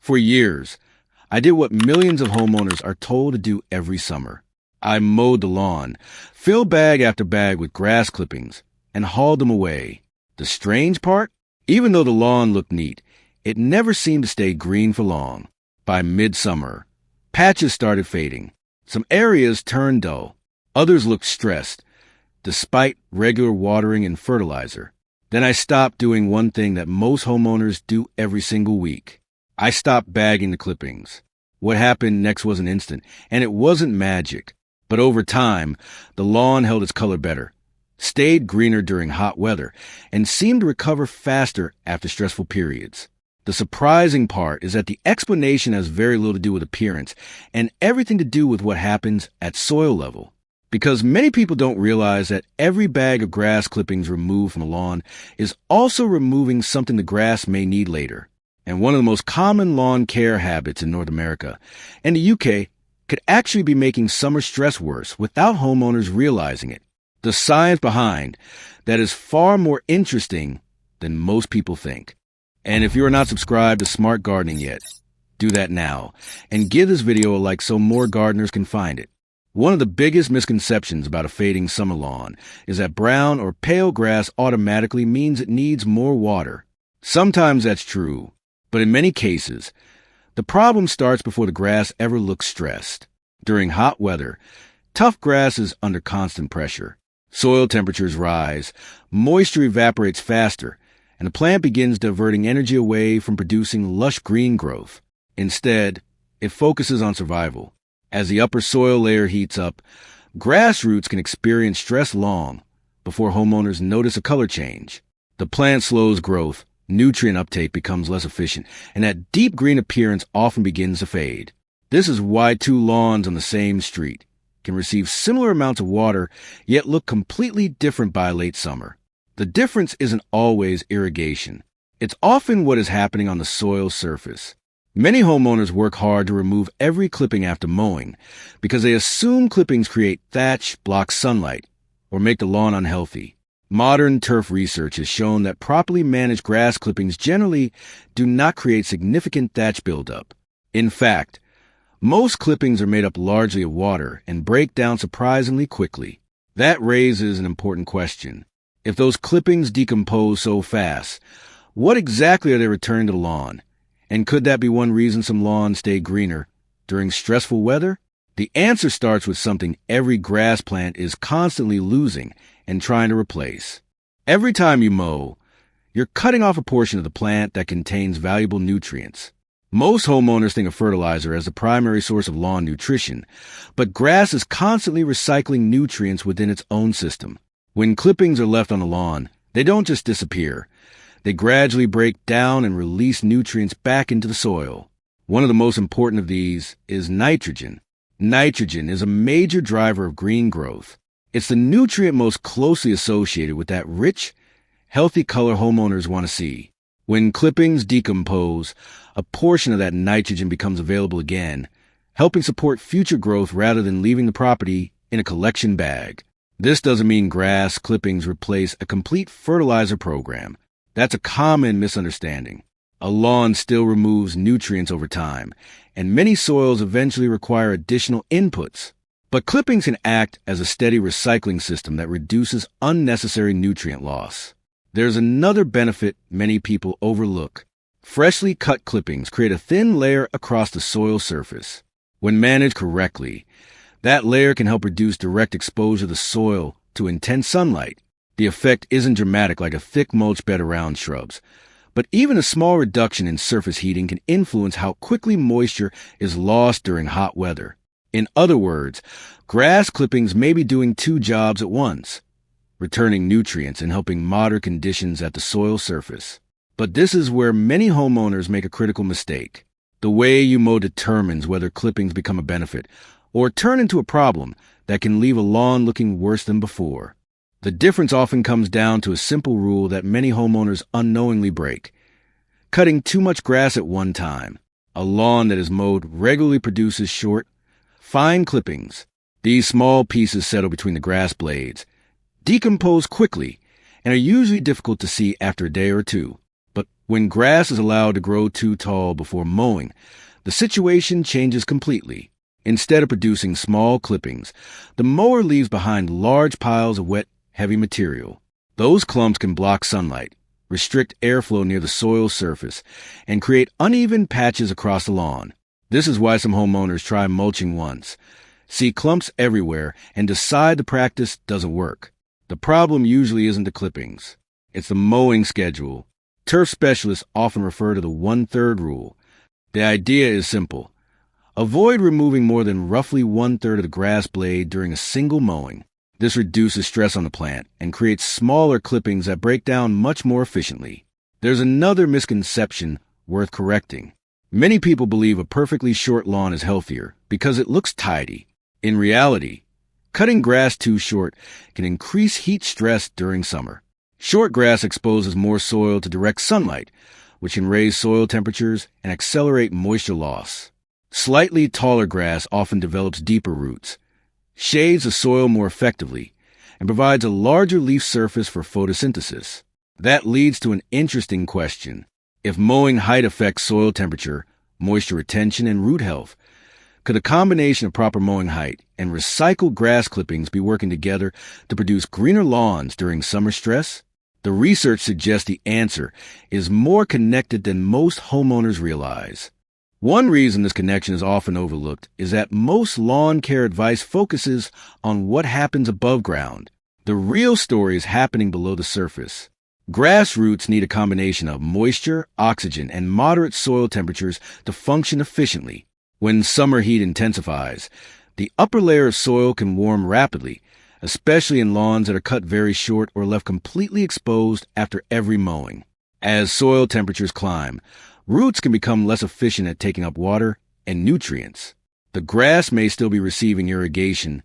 For years, I did what millions of homeowners are told to do every summer. I mowed the lawn, filled bag after bag with grass clippings, and hauled them away. The strange part? Even though the lawn looked neat, it never seemed to stay green for long. By midsummer, patches started fading. Some areas turned dull. Others looked stressed, despite regular watering and fertilizer. Then I stopped doing one thing that most homeowners do every single week. I stopped bagging the clippings. What happened next wasn't instant, and it wasn't magic. But over time, the lawn held its color better, stayed greener during hot weather, and seemed to recover faster after stressful periods. The surprising part is that the explanation has very little to do with appearance and everything to do with what happens at soil level. Because many people don't realize that every bag of grass clippings removed from the lawn is also removing something the grass may need later. And one of the most common lawn care habits in North America and the UK could actually be making summer stress worse without homeowners realizing it. The science behind that is far more interesting than most people think. And if you are not subscribed to Smart Gardening yet, do that now and give this video a like so more gardeners can find it. One of the biggest misconceptions about a fading summer lawn is that brown or pale grass automatically means it needs more water. Sometimes that's true, but in many cases, the problem starts before the grass ever looks stressed. During hot weather, tough grass is under constant pressure. Soil temperatures rise, moisture evaporates faster, and the plant begins diverting energy away from producing lush green growth. Instead, it focuses on survival. As the upper soil layer heats up, grass roots can experience stress long before homeowners notice a color change. The plant slows growth, nutrient uptake becomes less efficient, and that deep green appearance often begins to fade. This is why two lawns on the same street can receive similar amounts of water, yet look completely different by late summer. The difference isn't always irrigation. It's often what is happening on the soil surface. Many homeowners work hard to remove every clipping after mowing because they assume clippings create thatch, block sunlight, or make the lawn unhealthy. Modern turf research has shown that properly managed grass clippings generally do not create significant thatch buildup. In fact, most clippings are made up largely of water and break down surprisingly quickly. That raises an important question. If those clippings decompose so fast, what exactly are they returning to the lawn? And could that be one reason some lawns stay greener during stressful weather? The answer starts with something every grass plant is constantly losing and trying to replace. Every time you mow, you're cutting off a portion of the plant that contains valuable nutrients. Most homeowners think of fertilizer as the primary source of lawn nutrition, but grass is constantly recycling nutrients within its own system. When clippings are left on the lawn, they don't just disappear. They gradually break down and release nutrients back into the soil. One of the most important of these is nitrogen. Nitrogen is a major driver of green growth. It's the nutrient most closely associated with that rich, healthy color homeowners want to see. When clippings decompose, a portion of that nitrogen becomes available again, helping support future growth rather than leaving the property in a collection bag. This doesn't mean grass clippings replace a complete fertilizer program. That's a common misunderstanding. A lawn still removes nutrients over time, and many soils eventually require additional inputs. But clippings can act as a steady recycling system that reduces unnecessary nutrient loss. There's another benefit many people overlook. Freshly cut clippings create a thin layer across the soil surface. When managed correctly, that layer can help reduce direct exposure of the soil to intense sunlight. The effect isn't dramatic like a thick mulch bed around shrubs, but even a small reduction in surface heating can influence how quickly moisture is lost during hot weather. In other words, grass clippings may be doing two jobs at once, returning nutrients and helping moderate conditions at the soil surface. But this is where many homeowners make a critical mistake. The way you mow determines whether clippings become a benefit or turn into a problem that can leave a lawn looking worse than before. The difference often comes down to a simple rule that many homeowners unknowingly break: cutting too much grass at one time. A lawn that is mowed regularly produces short, fine clippings. These small pieces settle between the grass blades, decompose quickly, and are usually difficult to see after a day or two. But When grass is allowed to grow too tall before mowing, the situation changes completely. Instead of producing small clippings, the mower leaves behind large piles of wet, heavy material. Those clumps can block sunlight, restrict airflow near the soil surface, and create uneven patches across the lawn. This is why some homeowners try mulching once, see clumps everywhere, and decide the practice doesn't work. The problem usually isn't the clippings. It's the mowing schedule. Turf specialists often refer to the 1/3 rule. The idea is simple. Avoid removing more than roughly 1/3 of the grass blade during a single mowing. This reduces stress on the plant and creates smaller clippings that break down much more efficiently. There's another misconception worth correcting. Many people believe a perfectly short lawn is healthier because it looks tidy. In reality, cutting grass too short can increase heat stress during summer. Short grass exposes more soil to direct sunlight, which can raise soil temperatures and accelerate moisture loss. Slightly taller grass often develops deeper roots, shades the soil more effectively, and provides a larger leaf surface for photosynthesis. That leads to an interesting question. If mowing height affects soil temperature, moisture retention, and root health, could a combination of proper mowing height and recycled grass clippings be working together to produce greener lawns during summer stress? The research suggests the answer is more connected than most homeowners realize. One reason this connection is often overlooked is that most lawn care advice focuses on what happens above ground. The real story is happening below the surface. Grass roots need a combination of moisture, oxygen, and moderate soil temperatures to function efficiently. When summer heat intensifies, the upper layer of soil can warm rapidly, especially in lawns that are cut very short or left completely exposed after every mowing. As soil temperatures climb, roots can become less efficient at taking up water and nutrients. The grass may still be receiving irrigation,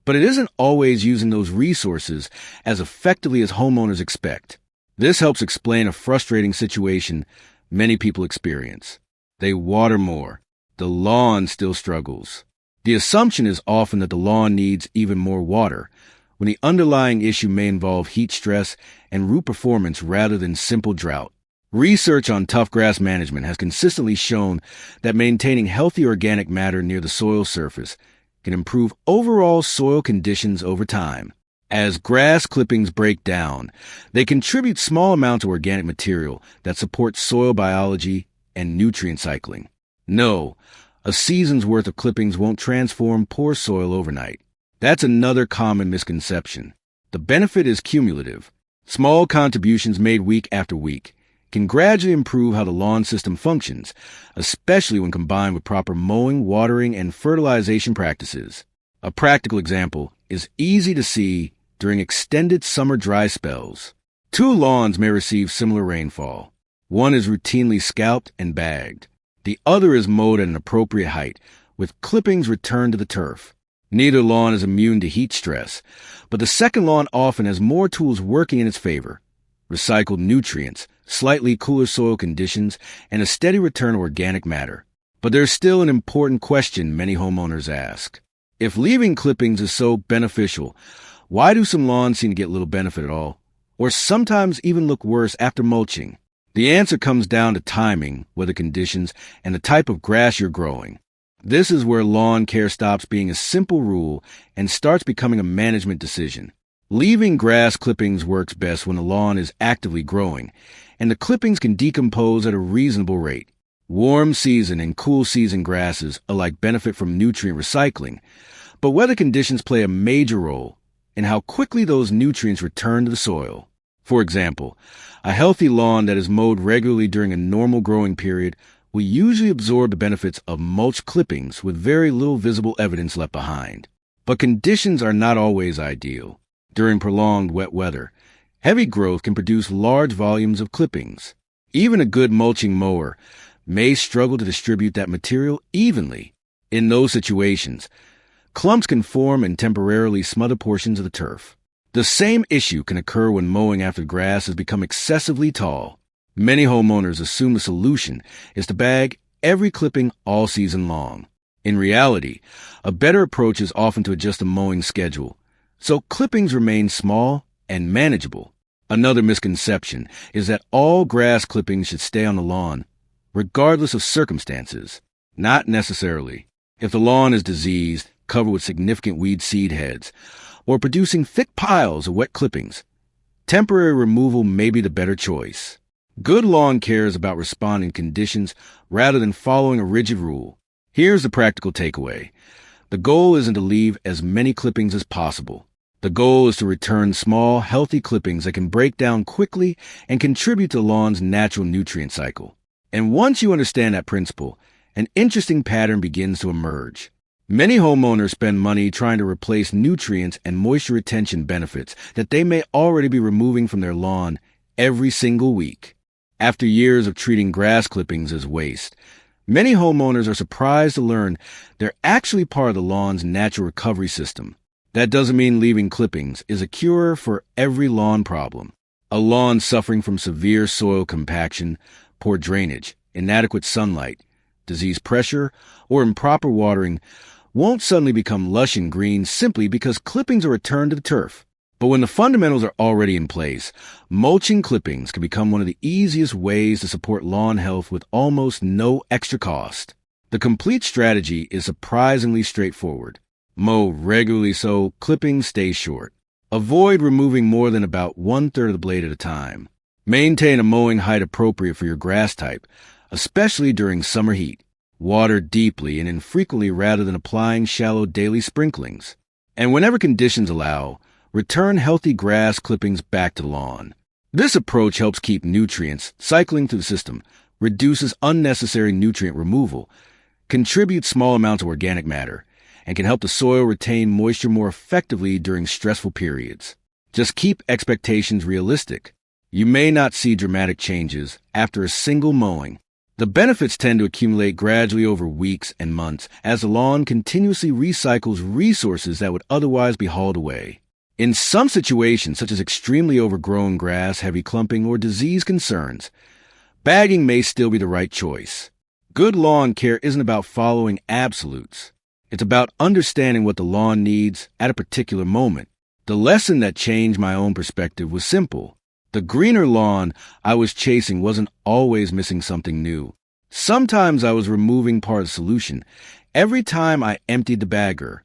but it isn't always using those resources as effectively as homeowners expect. This helps explain a frustrating situation many people experience. They water more. The lawn still struggles. The assumption is often that the lawn needs even more water, when the underlying issue may involve heat stress and root performance rather than simple drought. Research on tough grass management has consistently shown that maintaining healthy organic matter near the soil surface can improve overall soil conditions over time. As grass clippings break down, they contribute small amounts of organic material that support soil biology and nutrient cycling. No, a season's worth of clippings won't transform poor soil overnight. That's another common misconception. The benefit is cumulative. Small contributions made week after week can gradually improve how the lawn system functions, especially when combined with proper mowing, watering, and fertilization practices. A practical example is easy to see during extended summer dry spells. Two lawns may receive similar rainfall. One is routinely scalped and bagged. The other is mowed at an appropriate height, with clippings returned to the turf. Neither lawn is immune to heat stress, but the second lawn often has more tools working in its favor. Recycled nutrients, slightly cooler soil conditions, and a steady return of organic matter. But there's still an important question many homeowners ask. If leaving clippings is so beneficial, why do some lawns seem to get little benefit at all, or sometimes even look worse after mulching? The answer comes down to timing, weather conditions, and the type of grass you're growing. This is where lawn care stops being a simple rule and starts becoming a management decision. Leaving grass clippings works best when the lawn is actively growing, and the clippings can decompose at a reasonable rate. Warm season and cool season grasses alike benefit from nutrient recycling, but weather conditions play a major role in how quickly those nutrients return to the soil. For example, a healthy lawn that is mowed regularly during a normal growing period will usually absorb the benefits of mulch clippings with very little visible evidence left behind. But conditions are not always ideal. During prolonged wet weather, heavy growth can produce large volumes of clippings. Even a good mulching mower may struggle to distribute that material evenly. In those situations, clumps can form and temporarily smother portions of the turf. The same issue can occur when mowing after grass has become excessively tall. Many homeowners assume the solution is to bag every clipping all season long. In reality, a better approach is often to adjust the mowing schedule, so clippings remain small and manageable. Another misconception is that all grass clippings should stay on the lawn, regardless of circumstances. Not necessarily. If the lawn is diseased, covered with significant weed seed heads, or producing thick piles of wet clippings, temporary removal may be the better choice. Good lawn care is about responding to conditions rather than following a rigid rule. Here's the practical takeaway. The goal isn't to leave as many clippings as possible. The goal is to return small, healthy clippings that can break down quickly and contribute to the lawn's natural nutrient cycle. And once you understand that principle, an interesting pattern begins to emerge. Many homeowners spend money trying to replace nutrients and moisture retention benefits that they may already be removing from their lawn every single week. After years of treating grass clippings as waste, many homeowners are surprised to learn they're actually part of the lawn's natural recovery system. That doesn't mean leaving clippings is a cure for every lawn problem. A lawn suffering from severe soil compaction, poor drainage, inadequate sunlight, disease pressure, or improper watering won't suddenly become lush and green simply because clippings are returned to the turf. But when the fundamentals are already in place, mulching clippings can become one of the easiest ways to support lawn health with almost no extra cost. The complete strategy is surprisingly straightforward. Mow regularly so clippings stay short. Avoid removing more than about 1/3 of the blade at a time. Maintain a mowing height appropriate for your grass type, especially during summer heat. Water deeply and infrequently rather than applying shallow daily sprinklings. And whenever conditions allow, return healthy grass clippings back to the lawn. This approach helps keep nutrients cycling through the system, reduces unnecessary nutrient removal, contributes small amounts of organic matter, and can help the soil retain moisture more effectively during stressful periods. Just keep expectations realistic. You may not see dramatic changes after a single mowing. The benefits tend to accumulate gradually over weeks and months as the lawn continuously recycles resources that would otherwise be hauled away. In some situations, such as extremely overgrown grass, heavy clumping, or disease concerns, bagging may still be the right choice. Good lawn care isn't about following absolutes. It's about understanding what the lawn needs at a particular moment. The lesson that changed my own perspective was simple. The greener lawn I was chasing wasn't always missing something new. Sometimes I was removing part of the solution. Every time I emptied the bagger,